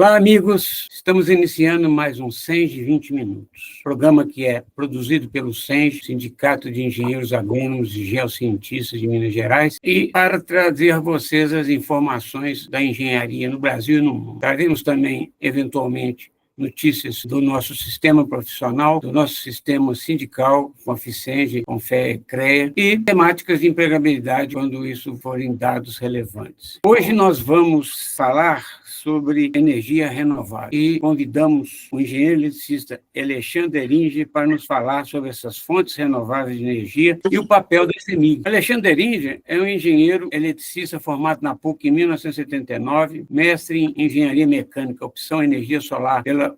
Olá, amigos. Estamos iniciando mais um SENGE 20 Minutos, programa que é produzido pelo SENGE, Sindicato de Engenheiros Agrônomos e Geocientistas de Minas Gerais, e para trazer a vocês as informações da engenharia no Brasil e no mundo. Traremos também, eventualmente, notícias do nosso sistema profissional, do nosso sistema sindical, com a FICENGE, com FEA-CREA, e temáticas de empregabilidade, quando isso forem dados relevantes. Hoje nós vamos falar sobre energia renovável e convidamos o engenheiro eletricista Alexandre Deringer para nos falar sobre essas fontes renováveis de energia e o papel da CEMIG. Alexandre Deringer é um engenheiro eletricista formado na PUC em 1979, mestre em engenharia mecânica, opção energia solar pela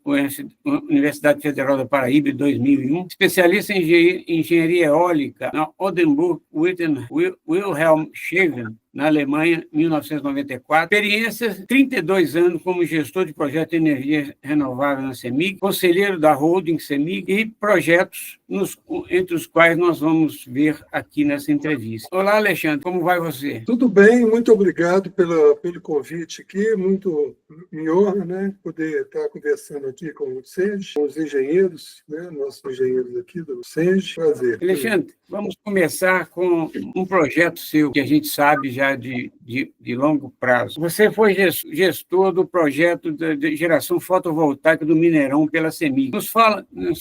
Universidade Federal da Paraíba em 2001, especialista em engenharia eólica na Oldenburg Wilhelmshaven, na Alemanha, em 1994. Experiência, 32 anos como gestor de projeto de energia renovável na CEMIG, conselheiro da holding CEMIG e projetos entre os quais nós vamos ver aqui nessa entrevista. Olá, Alexandre, como vai você? Tudo bem, muito obrigado pelo convite aqui, muito me honra, né, poder estar conversando aqui com vocês, com os engenheiros, né, nossos engenheiros aqui do SENGE. Prazer. Alexandre, vamos começar com um projeto seu, que a gente sabe já de longo prazo. Você foi gestor do projeto de geração fotovoltaica do Mineirão pela CEMIG. Nos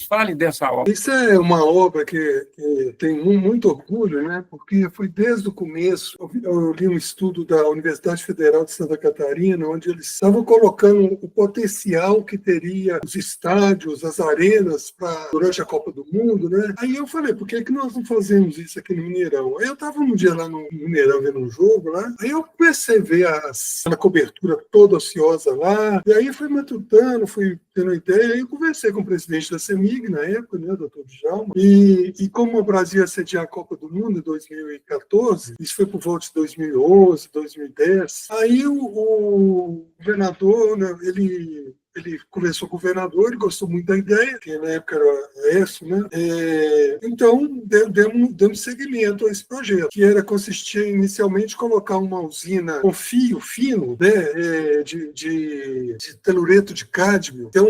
fale dessa obra. Isso é uma obra que tenho muito orgulho, né? Porque foi desde o começo. Eu li um estudo da Universidade Federal de Santa Catarina, onde eles estavam colocando o potencial que teria os estádios, as arenas durante a Copa do Mundo, né? Aí eu falei, por que nós não fazemos isso aqui no Mineirão? Aí eu estava um dia lá no Mineirão vendo um jogo lá, aí eu comecei a ver a cobertura toda ociosa lá, e aí fui matutando, fui tendo ideia, aí eu conversei com o presidente da CEMIG na época, né, doutor Djalma, e como o Brasil ia sediar a Copa do Mundo em 2014, isso foi por volta de 2011, 2010, aí o governador, né, ele conversou com o governador, ele gostou muito da ideia, que na época era ESSO, né? Então, demos seguimento a esse projeto, que consistia inicialmente em colocar uma usina com fio fino, né? De telureto de cádmio. Então,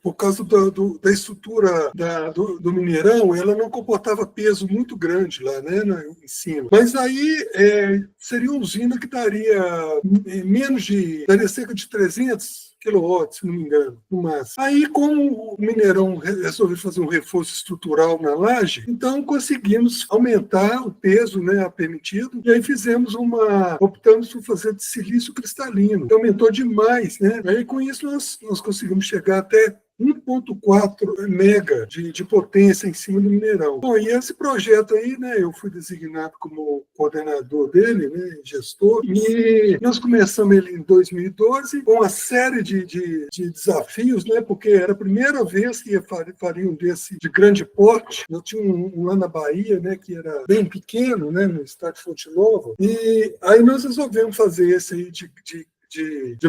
por causa da estrutura do Mineirão, ela não comportava peso muito grande lá, né? Em cima. Mas aí seria uma usina que daria cerca de 300 quilowatts, se não me engano, no máximo. Aí, como o Mineirão resolveu fazer um reforço estrutural na laje, então conseguimos aumentar o peso, né, permitido, e aí optamos por fazer de silício cristalino, que aumentou demais, né? Aí, com isso, nós conseguimos chegar até 1,4 mega de potência em cima do Mineirão. Bom, e esse projeto aí, né, eu fui designado como coordenador dele, né, gestor, e nós começamos ele em 2012 com uma série de desafios, né, porque era a primeira vez que faria um desse de grande porte. Eu tinha um lá na Bahia, né, que era bem pequeno, né, no estado de Fonte Nova, e aí nós resolvemos fazer esse aí de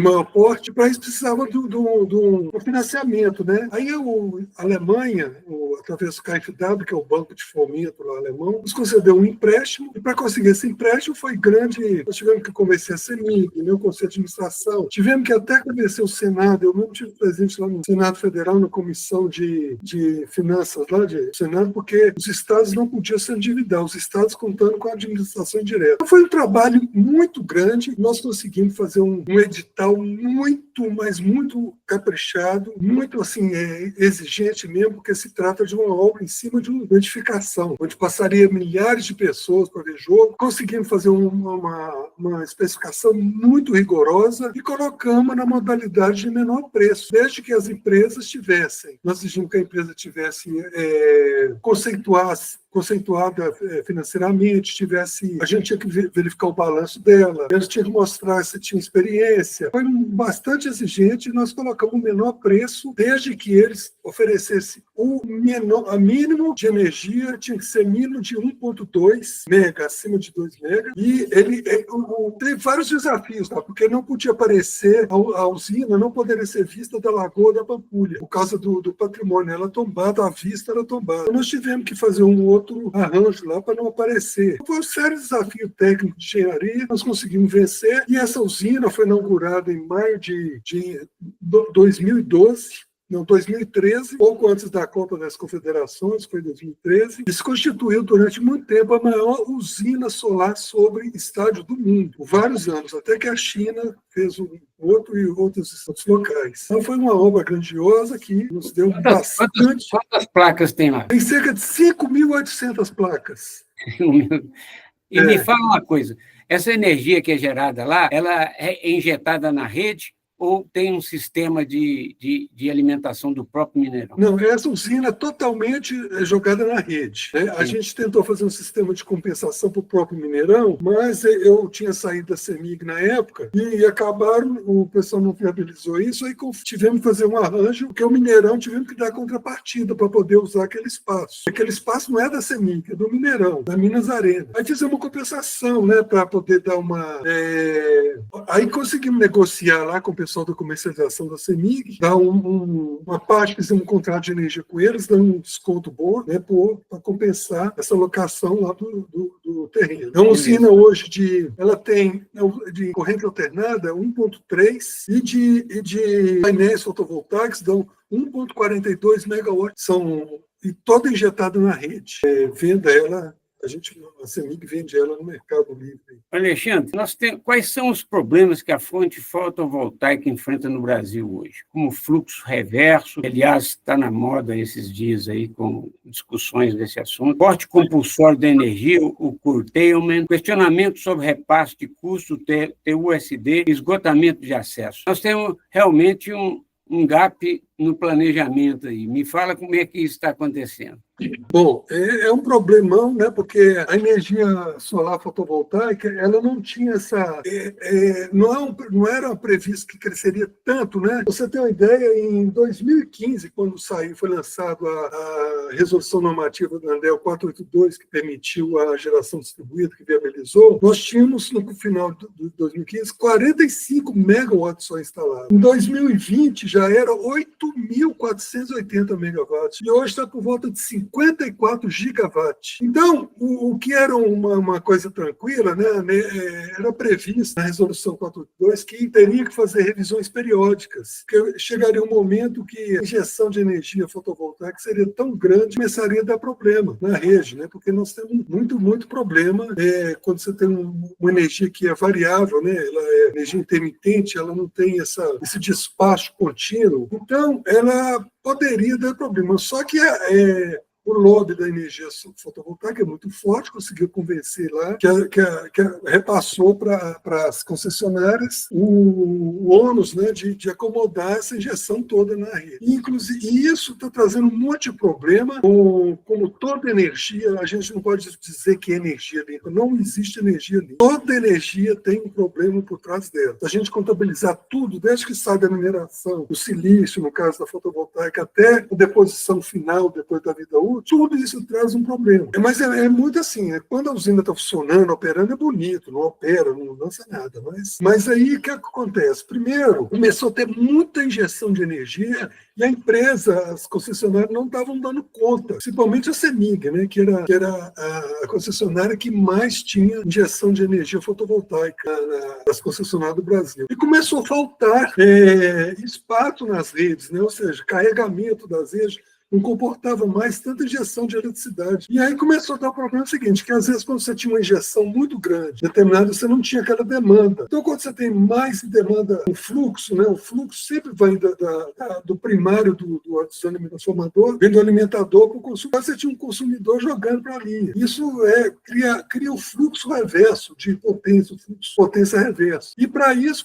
maior porte, para isso precisava do financiamento, né? Aí a Alemanha, através do KfW, que é o banco de fomento lá alemão, nos concedeu um empréstimo, e para conseguir esse empréstimo foi grande. Nós tivemos que convencer a CEMIG, né, o Conselho de Administração, tivemos que até convencer o Senado. Eu mesmo tive presente lá no Senado Federal, na Comissão de Finanças lá do Senado, porque os estados não podiam se endividar, os estados contando com a administração direta. Então, foi um trabalho muito grande, nós conseguimos fazer um edital muito, mas muito caprichado, muito assim, exigente mesmo, porque se trata de uma obra em cima de uma edificação, onde passaria milhares de pessoas para ver jogo. Conseguimos fazer uma especificação muito rigorosa e colocamos na modalidade de menor preço, desde que as empresas tivessem, nós exigimos que a empresa tivesse conceituada financeiramente, a gente tinha que verificar o balanço dela, a gente tinha que mostrar se tinha experiência. Foi bastante exigente e nós colocamos o menor preço, desde que eles oferecessem a mínimo de energia, tinha que ser mínimo de 1,2 mega, acima de 2 mega, e teve vários desafios, tá? Porque não podia aparecer, a usina não poderia ser vista da Lagoa da Pampulha, por causa do patrimônio, ela tombada, a vista era tombada. Então, nós tivemos que fazer um outro arranjo lá para não aparecer. Foi um sério desafio técnico de engenharia, nós conseguimos vencer, e essa usina foi inaugurada em maio de 2012, não, 2013, pouco antes da Copa das Confederações, foi 2013, e se constituiu durante muito tempo a maior usina solar sobre estádio do mundo, por vários anos, até que a China fez um outro e outros locais. Então foi uma obra grandiosa que nos deu bastante... Quantas placas tem lá? Tem cerca de 5.800 placas. E me fala uma coisa, essa energia que é gerada lá, ela é injetada na rede ou tem um sistema de alimentação do próprio Mineirão? Não, essa usina é totalmente jogada na rede, né? A gente tentou fazer um sistema de compensação para o próprio Mineirão, mas eu tinha saído da CEMIG na época e acabaram, o pessoal não viabilizou isso, aí tivemos que fazer um arranjo, porque o Mineirão tivemos que dar contrapartida para poder usar aquele espaço. Aquele espaço não é da CEMIG, é do Mineirão, da Minas Arena. Aí fizemos uma compensação, né, para poder dar uma... Aí conseguimos negociar lá com o pessoal da comercialização da CEMIG, dar uma parte, fizemos um contrato de energia com eles, dando um desconto bom, né, para compensar essa locação lá do terreno. É uma usina hoje ela tem de corrente alternada 1,3 e de painéis fotovoltaicos dão 1,42 megawatts, e toda injetada na rede. Venda ela... A CEMIG vende ela no Mercado Livre. Alexandre, quais são os problemas que a fonte fotovoltaica enfrenta no Brasil hoje? Como fluxo reverso, que, aliás, está na moda esses dias aí com discussões desse assunto, corte compulsório da energia, o curtailment, questionamento sobre repasse de custo, TUSD, esgotamento de acesso. Nós temos realmente um gap no planejamento aí. Me fala como é que isso está acontecendo. Bom, é um problemão, né? Porque a energia solar fotovoltaica, ela não tinha essa... não era previsto que cresceria tanto, né? Você tem uma ideia, em 2015, quando foi lançado a resolução normativa da ANEEL 482, que permitiu a geração distribuída, que viabilizou, nós tínhamos, no final de 2015, 45 megawatts só instalados. Em 2020, já era 8.480 megawatts. E hoje está por volta de 54 gigawatts. Então, o que era uma coisa tranquila, né, era previsto na resolução 482 que teria que fazer revisões periódicas, que chegaria um momento que a injeção de energia fotovoltaica seria tão grande que começaria a dar problema na rede, né, porque nós temos muito problema quando você tem uma energia que é variável, né, ela é energia intermitente, ela não tem esse despacho contínuo, então ela poderia dar problema. Só que o lobby da energia fotovoltaica é muito forte, conseguiu convencer lá, que repassou para as concessionárias o ônus, né, de acomodar essa injeção toda na rede. Inclusive, isso está trazendo um monte de problema, como toda energia, a gente não pode dizer que é energia limpa, não existe energia limpa. Toda energia tem um problema por trás dela. Se a gente contabilizar tudo, desde que sai da mineração, o silício, no caso da fotovoltaica, até a deposição final, depois da vida útil, tudo isso traz um problema. Mas é muito assim, quando a usina está funcionando, operando, é bonito, não opera, não lança nada. Mas aí o que acontece? Primeiro, começou a ter muita injeção de energia e a empresa, as concessionárias, não estavam dando conta, principalmente a CEMIG, né, que era a concessionária que mais tinha injeção de energia fotovoltaica das concessionárias do Brasil. E começou a faltar espaço nas redes, né, ou seja, carregamento das redes, não comportava mais tanta injeção de eletricidade. E aí começou a dar o problema seguinte, que às vezes quando você tinha uma injeção muito grande, determinada, você não tinha aquela demanda. Então quando você tem mais demanda, o fluxo sempre vai do primário do transformador, vem do alimentador para o consumidor. Você tinha um consumidor jogando para a linha. Isso cria o fluxo reverso de potência, o fluxo de potência reverso. E para isso,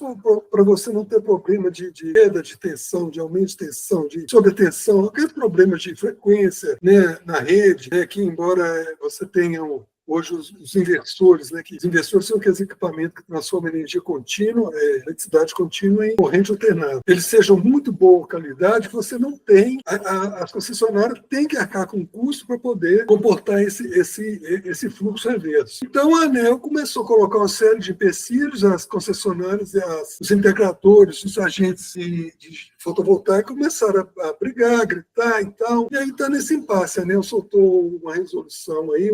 para você não ter problema de perda de tensão, de aumento de tensão, de sobretensão, aquele problema de frequência, né, na rede, né, que embora você tenha hoje os inversores, né, que os inversores são aqueles equipamentos que transformam energia contínua, eletricidade contínua em corrente alternada. Eles sejam muito boa qualidade, você não tem, as concessionárias têm que arcar com custo para poder comportar esse fluxo reverso. Então a ANEEL começou a colocar uma série de empecilhos, as concessionárias, os integradores, os agentes de fotovoltaica começaram a brigar, a gritar e tal. E aí está nesse impasse. A ANEEL soltou uma resolução aí,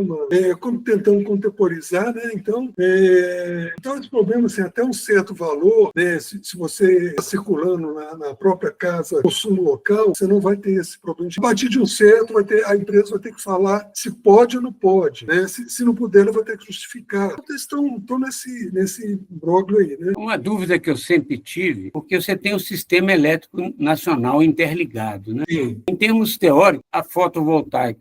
tentando contemporizar, né? Então esse problema, assim, até um certo valor, né? Se você está circulando na própria casa, consumo local, você não vai ter esse problema. A partir de um certo, a empresa vai ter que falar se pode ou não pode, né? Se não puder, ela vai ter que justificar. Então, eles estão nesse imbróglio aí, né? Uma dúvida que eu sempre tive, porque você tem um sistema elétrico nacional interligado, né? Sim. Em termos teóricos, a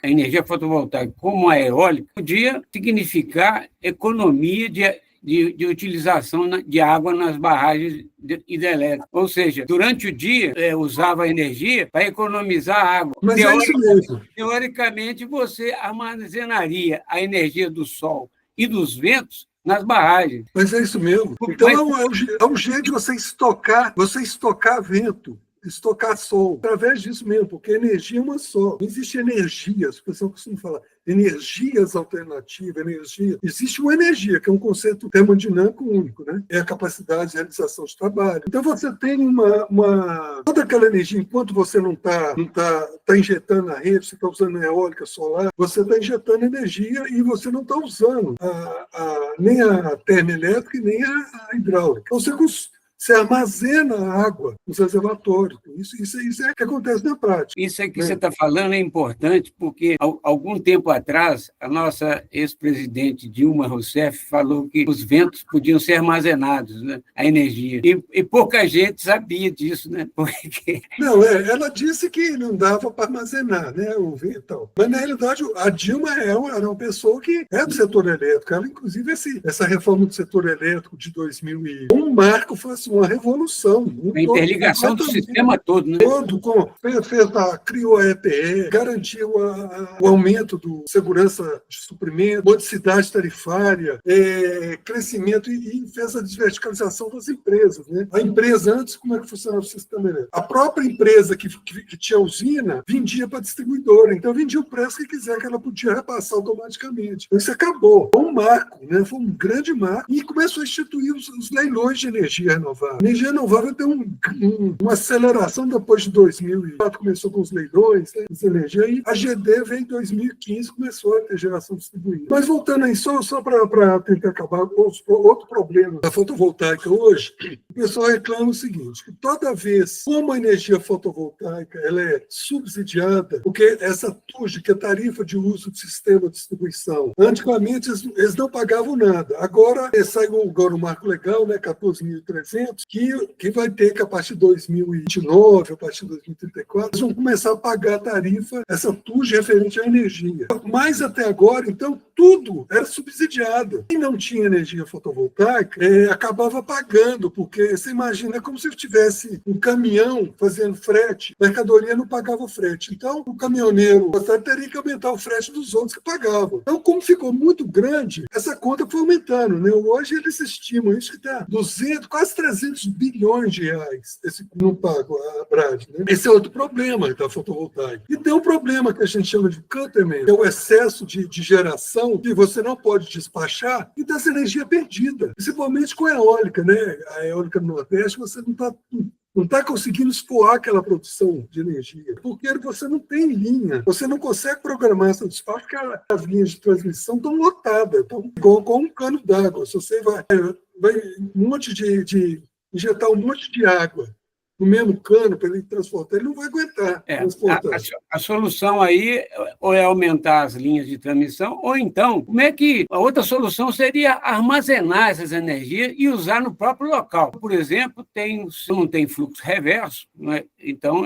energia fotovoltaica, como a eólica, podia significar economia de utilização de água nas barragens hidrelétricas. Ou seja, durante o dia, usava a energia para economizar água. Mas é isso mesmo. Teoricamente, você armazenaria a energia do sol e dos ventos nas barragens. Mas é isso mesmo. Então, é um jeito de você estocar vento, estocar sol, através disso mesmo, porque energia é uma só. Não existe energias, o pessoal costuma falar, energias alternativas, Existe uma energia, que é um conceito termodinâmico único, né? É a capacidade de realização de trabalho. Então, você tem toda aquela energia, enquanto você não está injetando na rede, você está usando a eólica, solar, você está injetando energia e você não está usando nem a termoelétrica e nem a hidráulica. Então, você armazena a água nos reservatórios. Isso é o que acontece na prática. Isso é que você está falando é importante, porque algum tempo atrás, a nossa ex-presidente Dilma Rousseff falou que os ventos podiam ser armazenados, né, a energia. E pouca gente sabia disso, né? Porque... Não, ela disse que não dava para armazenar, né, o vento. Mas, na realidade, a Dilma era uma pessoa que é do setor elétrico. Ela, inclusive, essa reforma do setor elétrico de 2001, um marco foi uma revolução. A interligação do sistema todo, né? Criou a EPE, garantiu o aumento do segurança de suprimento, modicidade tarifária, crescimento e fez a desverticalização das empresas, né? A empresa, antes, como é que funcionava o sistema elétrico? A própria empresa que tinha usina vendia para a distribuidora, então vendia o preço que quiser, que ela podia repassar automaticamente. Então, isso acabou. Foi um marco, né? Foi um grande marco e começou a instituir os leilões de energia renovável. A energia renovável tem uma aceleração depois de 2004, começou com os leilões, né, de energia, e a GD veio em 2015, começou a ter geração distribuída. Mas voltando aí, só para tentar acabar, outro problema da fotovoltaica hoje, o pessoal reclama o seguinte, que toda vez, como a energia fotovoltaica ela é subsidiada, porque essa TUG, que é tarifa de uso do sistema de distribuição, antigamente eles não pagavam nada. Agora saiu agora um marco legal, né, 14.300, que vai ter que, a partir de 2029, a partir de 2034, eles vão começar a pagar a tarifa, essa TUG referente à energia. Mas até agora, então, tudo era subsidiado. Quem não tinha energia fotovoltaica acabava pagando, porque você imagina, é como se tivesse um caminhão fazendo frete, a mercadoria não pagava frete. Então, o caminhoneiro teria que aumentar o frete dos outros que pagavam. Então, como ficou muito grande, essa conta foi aumentando, né? Hoje eles estimam isso que está 200, quase 300 bilhões de reais esse não pago a Brad, né? Esse é outro problema da fotovoltaica. E tem um problema que a gente chama de curtailment, que é o excesso de geração que você não pode despachar e dessa energia perdida, principalmente com a eólica, né? A eólica no Nordeste, você não está conseguindo escoar aquela produção de energia, porque você não tem linha, você não consegue programar essa despacho, porque as linhas de transmissão estão lotadas, estão igual com um cano d'água. Se você vai injetar um monte de água no mesmo cano para ele transportar, ele não vai aguentar transportar. A solução aí ou é aumentar as linhas de transmissão, ou então, a outra solução seria armazenar essas energias e usar no próprio local. Por exemplo, não tem fluxo reverso, né? Então,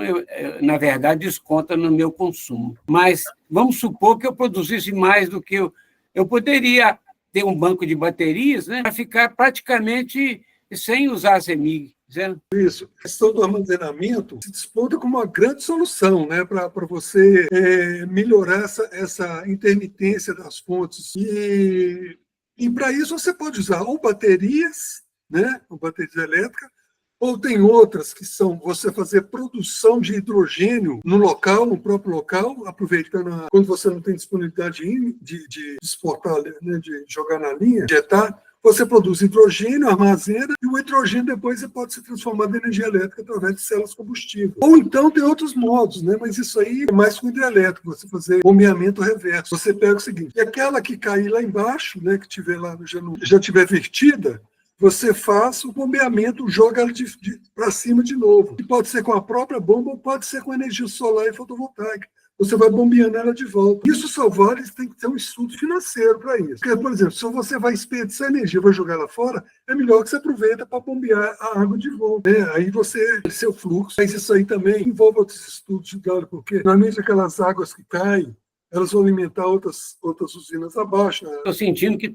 na verdade, desconta no meu consumo. Mas vamos supor que eu produzisse mais do que eu poderia ter um banco de baterias, né, para ficar praticamente sem usar a CEMIG, dizendo? Isso. A questão do armazenamento se desponta como uma grande solução, né, para você melhorar essa intermitência das fontes. E para isso você pode usar ou baterias, né, ou baterias elétricas, ou tem outras que são você fazer produção de hidrogênio no local, no próprio local, aproveitando quando você não tem disponibilidade de exportar, né, de jogar na linha, injetar, você produz hidrogênio, armazena, e o hidrogênio depois pode ser transformado em energia elétrica através de células combustíveis. Ou então tem outros modos, né? Mas isso aí é mais com hidrelétrico, você fazer bombeamento reverso. Você pega o seguinte, e aquela que cair lá embaixo, né, que tiver lá, já tiver vertida, você faz o bombeamento, joga ela para cima de novo. E pode ser com a própria bomba ou pode ser com energia solar e fotovoltaica. Você vai bombeando ela de volta. Isso só vale, tem que ter um estudo financeiro para isso. Porque, por exemplo, se você vai desperdiçar energia e vai jogar ela fora, é melhor que você aproveita para bombear a água de volta. Né? Aí você tem seu fluxo. Mas isso aí também envolve outros estudos de gado, porque normalmente aquelas águas que caem, elas vão alimentar outras usinas abaixo. Né? Estou sentindo que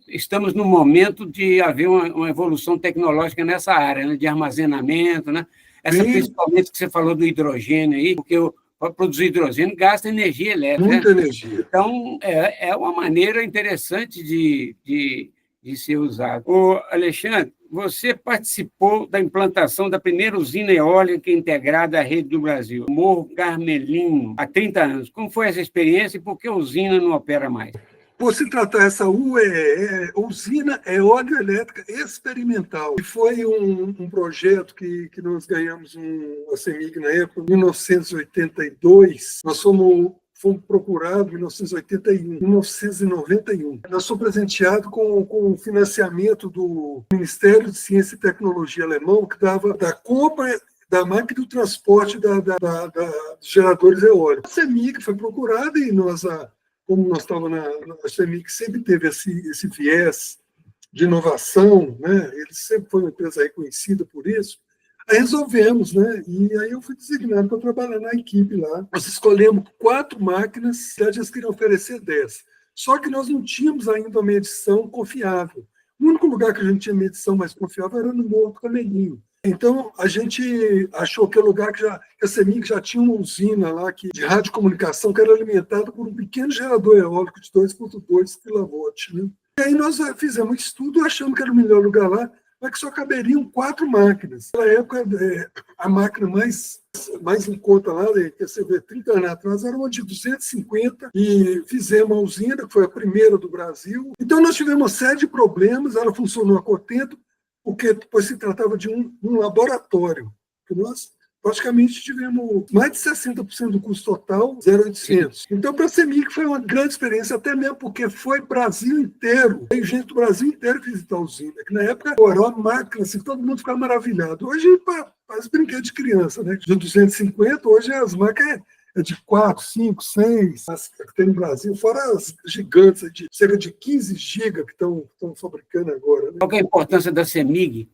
estamos no momento de haver uma evolução tecnológica nessa área, né, de armazenamento, né? Essa principalmente que você falou do hidrogênio aí, porque para produzir hidrogênio gasta energia elétrica. Muita né? energia. Então, é uma maneira interessante de ser usado. Ô, Alexandre, você participou da implantação da primeira usina eólica integrada à rede do Brasil, Morro Carmelino, há 30 anos. Como foi essa experiência e por que a usina não opera mais? Por se tratar essa usina eólica experimental, que foi um projeto que nós ganhamos a CEMIG na época, em 1982. Nós fomos procurados em 1981, 1991. Nós fomos presenteados com o financiamento do Ministério de Ciência e Tecnologia alemão, que dava da compra da máquina do transporte dos geradores eólicos. A CEMIG foi procurada e como nós estávamos na CEMIG, sempre teve esse viés de inovação, né? Ele sempre foi uma empresa reconhecida por isso. Aí resolvemos, né? E aí eu fui designado para trabalhar na equipe lá. Nós escolhemos 4 máquinas, e eles queriam oferecer 10. Só que nós não tínhamos ainda uma medição confiável. O único lugar que a gente tinha medição mais confiável era no Morro do Camelinho. Então, a gente achou que o lugar que a CEMIG já tinha uma usina lá de radiocomunicação que era alimentada por um pequeno gerador eólico de 2,2 kW. Né? E aí nós fizemos um estudo achando que era o melhor lugar lá, mas que só caberiam 4 máquinas. Na época, a máquina mais em conta lá, que você vê 30 anos atrás, era uma de 250, e fizemos a usina, que foi a primeira do Brasil. Então, nós tivemos uma série de problemas, ela funcionou a contento, porque depois se tratava de um laboratório, que nós praticamente tivemos mais de 60% do custo total, 0,800. Então, para a CEMIG foi uma grande experiência, até mesmo porque foi Brasil inteiro, tem gente do Brasil inteiro visitar a usina, que na época era uma máquina, assim, todo mundo ficava maravilhado. Hoje faz brinquedo de criança, né? De 250, hoje as máquinas é de 4, 5, 6, as que tem no Brasil, fora as gigantes, de cerca de 15 GB que estão fabricando agora. Né? Qual é a importância da CEMIG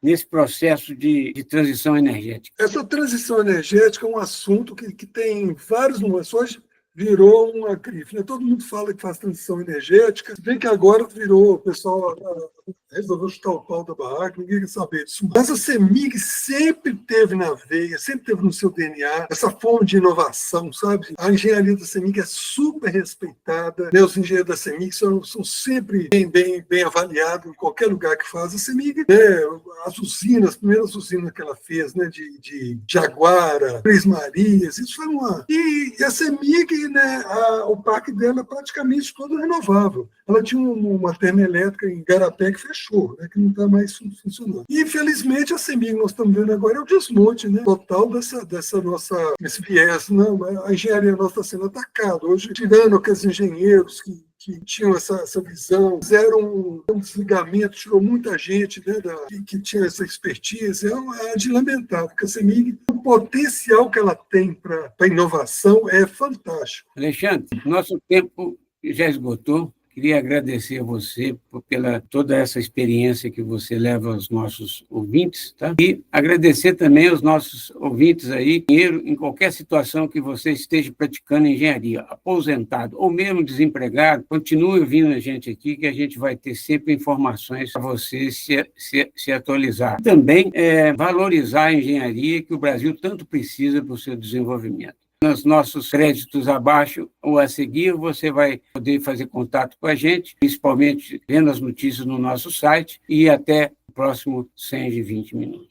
nesse processo de transição energética? Essa transição energética é um assunto que tem vários nuances. Hoje virou uma grife. Né? Todo mundo fala que faz transição energética, se bem que agora virou, o pessoal resolveu chutar o pau da barraca, ninguém quer saber disso. Mas a CEMIG sempre teve na veia, sempre teve no seu DNA essa forma de inovação, sabe? A engenharia da CEMIG é super respeitada, né? Os engenheiros da CEMIG são sempre bem avaliados em qualquer lugar que faz. A CEMIG, né? As primeiras usinas que ela fez, né? de Jaguara, Três Marias, isso foi uma... E a CEMIG, né? O parque dela é praticamente todo renovável. Ela tinha uma termoelétrica em Garapé que fechou, né, que não está mais funcionando. E, infelizmente, a CEMIG, nós estamos vendo agora, é o desmonte, né, total esse viés. Não, a engenharia nossa está sendo atacada. Hoje, tirando aqueles engenheiros que tinham essa visão, fizeram um desligamento, tirou muita gente, né, que tinha essa expertise. É de lamentar, porque a CEMIG, o potencial que ela tem para inovação é fantástico. Alexandre, nosso tempo já esgotou. Queria agradecer a você pela toda essa experiência que você leva aos nossos ouvintes, tá? E agradecer também aos nossos ouvintes aí, engenheiro, em qualquer situação que você esteja praticando engenharia, aposentado ou mesmo desempregado, continue ouvindo a gente aqui, que a gente vai ter sempre informações para você se atualizar. Também valorizar a engenharia que o Brasil tanto precisa para o seu desenvolvimento. Nos nossos créditos abaixo ou a seguir, você vai poder fazer contato com a gente, principalmente vendo as notícias no nosso site, e até o próximo 120 minutos.